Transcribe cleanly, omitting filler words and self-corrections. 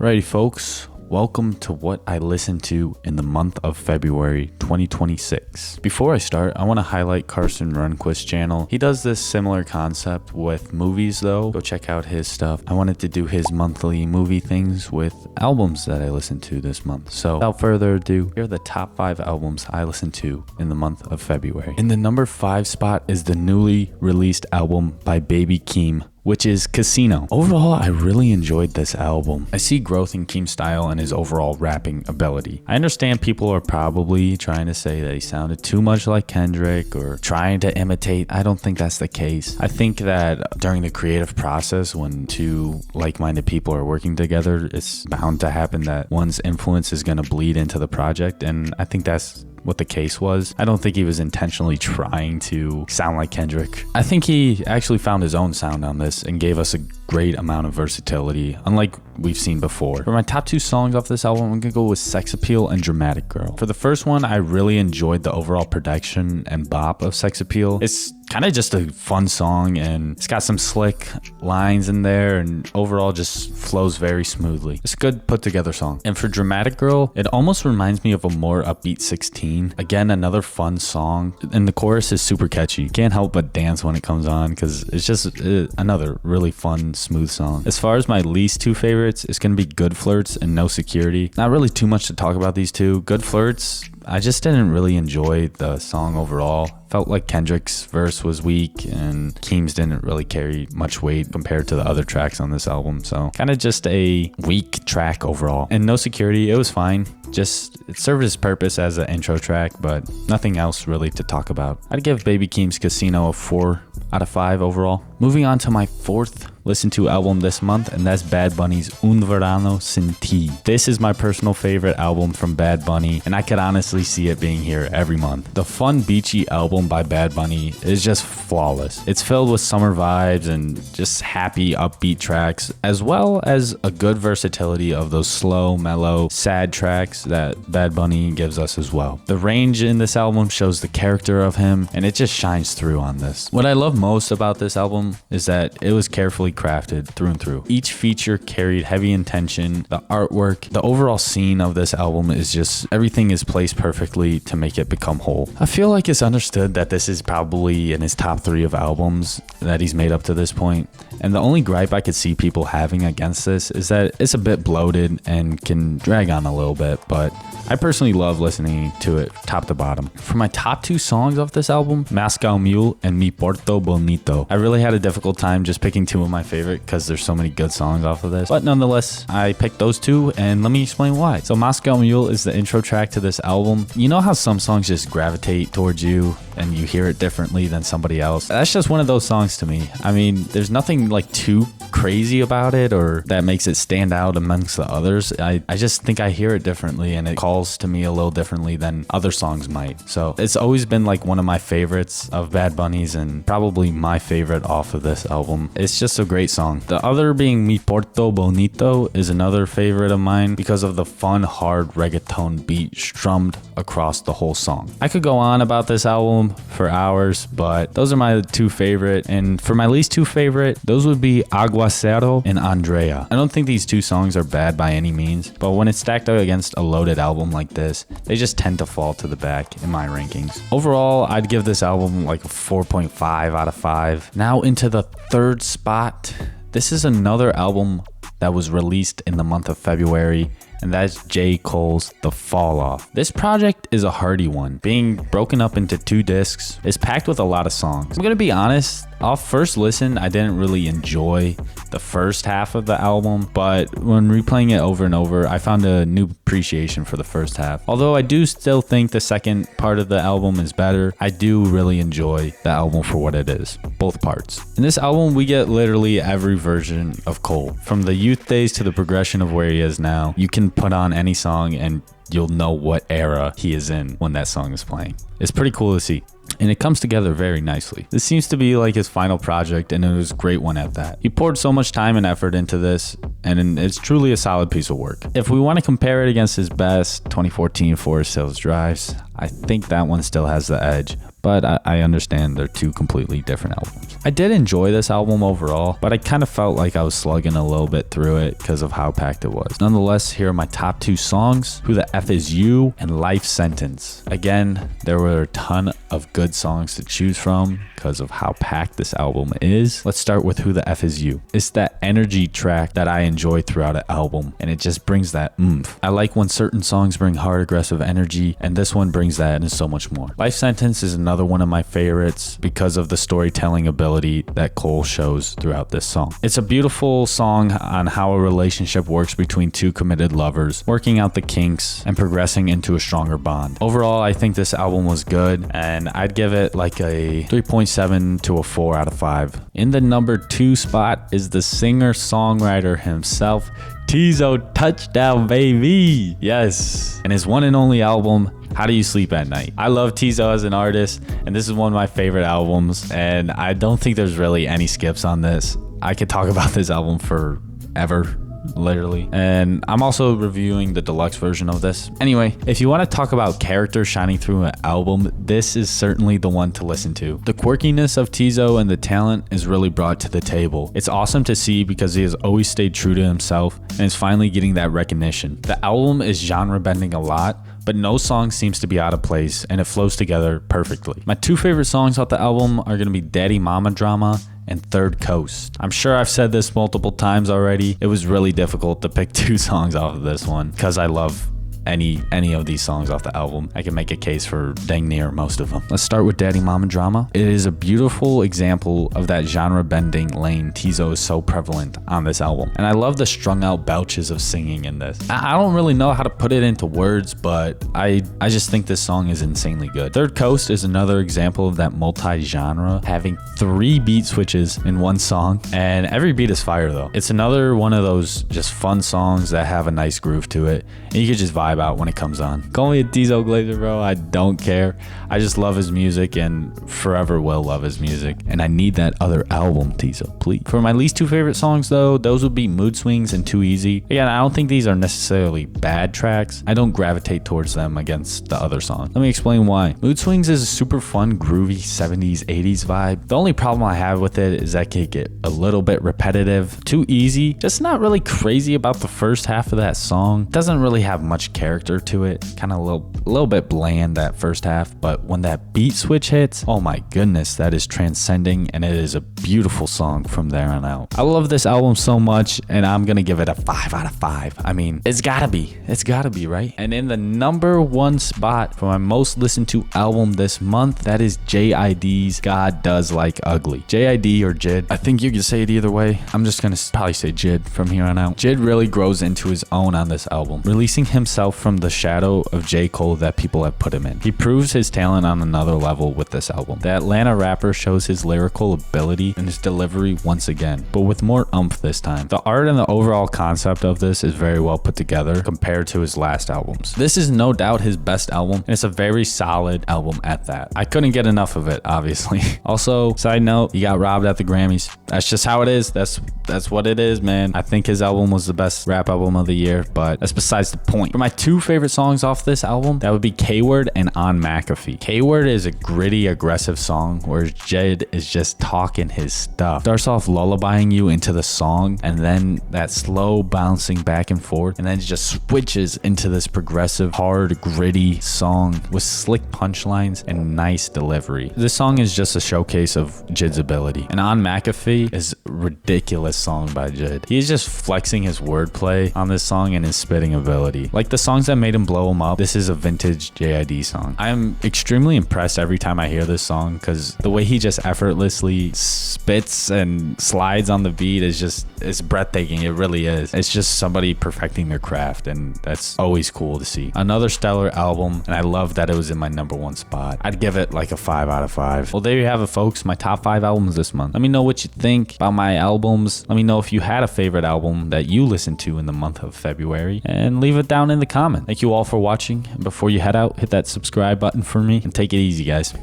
Alrighty folks, welcome to what I listened to in the month of February 2026. Before I start, I want to highlight Carson Runquist's channel. He does this similar concept with movies though. Go check out his stuff. I wanted to do his monthly movie things with albums that I listened to this month. So without further ado, here are the top 5 albums I listened to in the month of February. In the number 5 spot is the newly released album by Baby Keem, which is Casino. Overall, I really enjoyed this album. I see growth in Keem's style and his overall rapping ability. I understand people are probably trying to say that he sounded too much like Kendrick or trying to imitate. I don't think that's the case. I think that during the creative process, when two like-minded people are working together, it's bound to happen that one's influence is going to bleed into the project, and I think that's what the case was. I don't think he was intentionally trying to sound like Kendrick. I think he actually found his own sound on this and gave us a great amount of versatility, unlike we've seen before. For my top 2 songs off this album, I'm gonna go with Sex Appeal and Dramatic Girl. For the first one, I really enjoyed the overall production and bop of Sex Appeal. It's kind of just a fun song and it's got some slick lines in there and overall just flows very smoothly. It's a good put together song. And for Dramatic Girl, it almost reminds me of a more upbeat 16. Again, another fun song, and the chorus is super catchy. Can't help but dance when it comes on because it's just another really fun, smooth song. As far as my least 2 favorites, it's gonna be Good Flirts and No Security. Not really too much to talk about these two. Good Flirts, I just didn't really enjoy the song overall. Felt like Kendrick's verse was weak and Keem's didn't really carry much weight compared to the other tracks on this album. So kind of just a weak track overall. And No Security, it was fine. Just it served its purpose as an intro track, but nothing else really to talk about. I'd give Baby Keem's Casino a 4 out of 5 overall. Moving on to my 4th listen to album this month, and that's Bad Bunny's Un Verano Sin Ti. This is my personal favorite album from Bad Bunny, and I could honestly see it being here every month. The fun, beachy album by Bad Bunny is just flawless. It's filled with summer vibes and just happy, upbeat tracks, as well as a good versatility of those slow, mellow, sad tracks that Bad Bunny gives us as well. The range in this album shows the character of him, and it just shines through on this. What I love most about this album is that it was carefully crafted through and through. Each feature carried heavy intention. The artwork, the overall scene of this album is just, everything is placed perfectly to make it become whole. I feel like it's understood that this is probably in his top 3 of albums that he's made up to this point. And the only gripe I could see people having against this is that it's a bit bloated and can drag on a little bit, but I personally love listening to it top to bottom. For my top 2 songs off this album, Moscow Mule and Mi Porto Bonito. I really had a difficult time just picking 2 of my favorite because there's so many good songs off of this. But nonetheless, I picked those 2 and let me explain why. So Moscow Mule is the intro track to this album. You know how some songs just gravitate towards you and you hear it differently than somebody else? That's just one of those songs to me. I mean, there's nothing like too crazy about it or that makes it stand out amongst the others. I just think I hear it differently and it calls to me a little differently than other songs might. So it's always been like one of my favorites of Bad Bunny's and probably my favorite off of this album. It's just a great song. The other being Mi Porto Bonito is another favorite of mine because of the fun, hard reggaeton beat strummed across the whole song. I could go on about this album for hours, but those are my 2 favorite. And for my least 2 favorite, those would be Aguacero and Andrea. I don't think these 2 songs are bad by any means, but when it's stacked up against a loaded album like this, they just tend to fall to the back in my rankings. Overall, I'd give this album like a 4.5 out of 5. Now into the 3rd spot. This is another album that was released in the month of February, and that's J. Cole's The Fall Off. This project is a hearty one, being broken up into 2 discs. It's packed with a lot of songs. I'm gonna be honest, off first listen, I didn't really enjoy the first half of the album, but when replaying it over and over, I found a new appreciation for the first half. Although I do still think the second part of the album is better, I do really enjoy the album for what it is, both parts. In this album, we get literally every version of Cole. From the youth days to the progression of where he is now, you can put on any song and you'll know what era he is in when that song is playing. It's pretty cool to see. And it comes together very nicely. This seems to be like his final project, and it was a great one at that. He poured so much time and effort into this, and it's truly a solid piece of work. If we want to compare it against his best 2014 Forest Hills Drives, I think that one still has the edge. but I understand they're two completely different albums. I did enjoy this album overall, but I kind of felt like I was slugging a little bit through it because of how packed it was. Nonetheless, here are my top 2 songs, Who the F Is You and Life Sentence. Again, there were a ton of good songs to choose from because of how packed this album is. Let's start with Who the F Is You. It's that energy track that I enjoy throughout an album, and it just brings that oomph. I like when certain songs bring hard, aggressive energy, and this one brings that and so much more. Life Sentence is another one of my favorites because of the storytelling ability that Cole shows throughout this song. It's a beautiful song on how a relationship works between two committed lovers, working out the kinks and progressing into a stronger bond. Overall, I think this album was good, and I'd give it like a 3.7 to a 4 out of 5. In the number 2 spot is the singer-songwriter himself, Teezo Touchdown, baby. Yes. And his one and only album, How Do You Sleep at Night? I love Teezo as an artist, and this is one of my favorite albums, and I don't think there's really any skips on this. I could talk about this album forever, literally. And I'm also reviewing the deluxe version of this. Anyway, if you want to talk about character shining through an album, this is certainly the one to listen to. The quirkiness of Teezo and the talent is really brought to the table. It's awesome to see because he has always stayed true to himself and is finally getting that recognition. The album is genre bending a lot, but no song seems to be out of place and it flows together perfectly. My 2 favorite songs off the album are going to be Daddy Mama Drama and Third Coast. I'm sure I've said this multiple times already. It was really difficult to pick 2 songs off of this one because I love any of these songs off the album. I can make a case for dang near most of them. Let's start with Daddy Mama Drama. It is a beautiful example of that genre bending lane Teezo is so prevalent on this album. And I love the strung out belches of singing in this. I don't really know how to put it into words, but I just think this song is insanely good. Third Coast is another example of that multi-genre, having 3 beat switches in one song, and every beat is fire though. It's another one of those just fun songs that have a nice groove to it, and you can just vibe out when it comes on. Call me a Teezo Glazer, bro. I don't care. I just love his music and forever will love his music. And I need that other album, Teezo, please. For my least 2 favorite songs, though, those would be Mood Swings and Too Easy. Again, I don't think these are necessarily bad tracks. I don't gravitate towards them against the other songs. Let me explain why. Mood Swings is a super fun, groovy 70s, 80s vibe. The only problem I have with it is that it could get a little bit repetitive. Too Easy, just not really crazy about the first half of that song. Doesn't really have much character to it, kind of a little bit bland that first half, but when that beat switch hits, oh my goodness, that is transcending, and it is a beautiful song from there on out. I love this album so much, and I'm gonna give it a 5 out of 5. I mean, it's gotta be, right? And in the number 1 spot for my most listened to album this month, that is JID's God Does Like Ugly. JID or Jid, I think you can say it either way. I'm just gonna probably say Jid from here on out. Jid really grows into his own on this album, releasing himself from the shadow of J. Cole that people have put him in. He proves his talent on another level with this album. The Atlanta rapper shows his lyrical ability and his delivery once again, but with more oomph this time. The art and the overall concept of this is very well put together compared to his last albums. This is no doubt his best album, and it's a very solid album at that. I couldn't get enough of it, obviously. Also, side note, he got robbed at the Grammys. That's just how it is. That's what it is, man. I think his album was the best rap album of the year, but that's besides the point. For my 2 favorite songs off this album, that would be K-Word and On McAfee. K-Word is a gritty, aggressive song where Jid is just talking his stuff. Starts off lullabying you into the song, and then that slow bouncing back and forth, and then it just switches into this progressive, hard, gritty song with slick punchlines and nice delivery. This song is just a showcase of Jid's ability. And On McAfee is a ridiculous song by Jid. He's just flexing his wordplay on this song and his spitting ability. Like the songs that made him blow him up, this is a vintage JID song. I'm extremely impressed every time I hear this song because the way he just effortlessly spits and slides on the beat is just, it's breathtaking. It really is. It's just somebody perfecting their craft, and that's always cool to see. Another stellar album, and I love that it was in my number 1 spot. I'd give it like a 5 out of 5. Well, there you have it, folks. My top 5 albums this month. Let me know what you think about my albums. Let me know if you had a favorite album that you listened to in the month of February, and leave it down in the comments. Thank you all for watching. And before you head out, hit that subscribe button for me, and take it easy, guys.